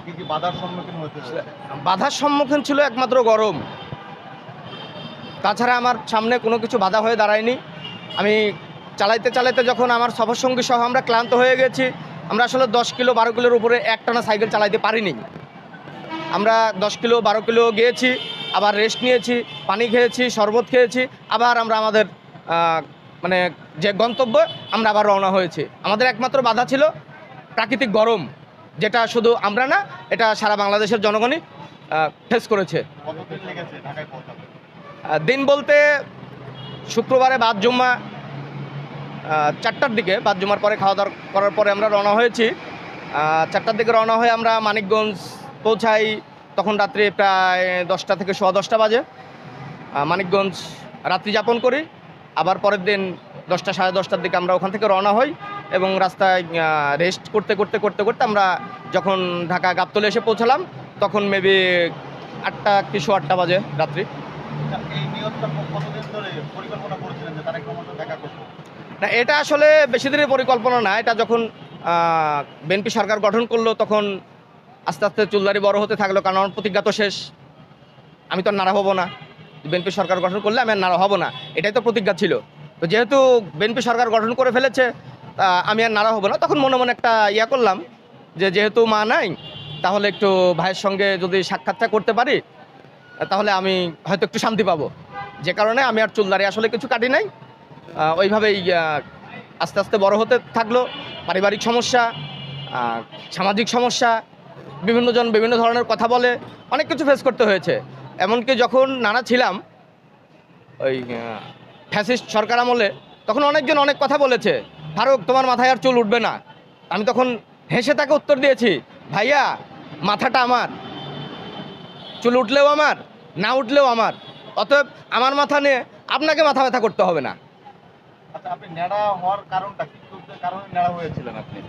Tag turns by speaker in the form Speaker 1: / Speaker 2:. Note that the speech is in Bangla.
Speaker 1: কি কি বাধার সম্মুখীন হতে হয়েছে?
Speaker 2: বাধার সম্মুখীন ছিল একমাত্র গরম। তাছাড়া আমার সামনে কোনো কিছু বাধা হয়ে দাঁড়ায়নি। আমি চালাইতে চালাইতে যখন আমার সফরসঙ্গী সহ আমরা ক্লান্ত হয়ে গেছি, আমরা আসলে 10 কিলো 12 কিলোর উপরে একটানা সাইকেল চালাইতে পারিনি। আমরা 10 কিলো 12 কিলো গিয়েছি, আবার রেস্ট নিয়েছি, পানি খেয়েছি, শরবত খেয়েছি, আবার আমরা আমাদের মানে যে গন্তব্য আমরা আবার রওনা হয়েছি। আমাদের একমাত্র বাধা ছিল প্রাকৃতিক গরম, যেটা শুধু আমরা না, এটা সারা বাংলাদেশের জনগণই ফেস করেছে।
Speaker 1: কতদিন লেগেছে ঢাকায় পৌঁছাতে?
Speaker 2: দিন বলতে শুক্রবারে বাদ জুম্মা 4টার দিকে, বাদ জুম্মার পরে খাওয়া দাওয়া করার পরে আমরা রওনা হয়েছি। 4টার দিকে রওনা হয়ে আমরা মানিকগঞ্জ পৌঁছাই, তখন রাত্রি প্রায় 10টা থেকে 10:15 বাজে। মানিকগঞ্জ রাত্রি যাপন করি, আবার পরের দিন 10টা 10:30টার দিকে আমরা ওখান থেকে রওনা হই এবং রাস্তায় রেস্ট করতে করতে করতে করতে আমরা যখন ঢাকা গাবতলী এসে পৌঁছালাম, তখন মেবি 8টা কি 8:15 বাজে রাত্রি।
Speaker 1: এই নিয়োগটা কতদিন ধরে পরিকল্পনা করেছিলেন যে তারেক রহমান দেখা করতে?
Speaker 2: না, এটা আসলে বেশি দিনের পরিকল্পনা না। এটা যখন বিএনপি সরকার গঠন করলো, তখন আস্তে আস্তে চুলদারি বড় হতে থাকলো, কারণ আমার প্রতিজ্ঞা তো শেষ। আমি তো আর নাড়া হব না। বিএনপি সরকার গঠন করলে আমি আর নাড়া হব না, এটাই তো প্রতিজ্ঞা ছিল। তো যেহেতু বিএনপি সরকার গঠন করে ফেলেছে, আমি আর নাড়া হব না। তখন মনে মনে একটা ইয়া করলাম যে যেহেতু মা নাই, তাহলে একটু ভাইয়ের সঙ্গে যদি সাক্ষাৎটা করতে পারি, তাহলে আমি হয়তো একটু শান্তি পাবো। যে কারণে আমি আর চুলদারি আসলে কিছু কাটি নাই। ওইভাবেই আস্তে আস্তে বড় হতে থাকলো। পারিবারিক সমস্যা, সামাজিক সমস্যা, বিভিন্নজন বিভিন্ন ধরনের কথা বলে, অনেক কিছু ফেস করতে হয়েছে। এমনকি যখন নানা ছিলাম ওই ফ্যাসিস্ট সরকার আমলে, তখন অনেকজন অনেক কথা বলেছে, ফারুক তোমার মাথায় আর চুল উঠবে না। আমি তখন হেসে তাকে উত্তর দিয়েছি, ভাইয়া মাথাটা আমার, চুল উঠলেও আমার, না উঠলেও আমার, অতএব আমার মাথা নিয়ে আপনাকে মাথা ব্যথা করতে হবে না।
Speaker 1: আচ্ছা, আপনি ন্যাড়া হওয়ার কারণটা কি? কারণে ন্যাড়া হয়েছিলেন আপনি?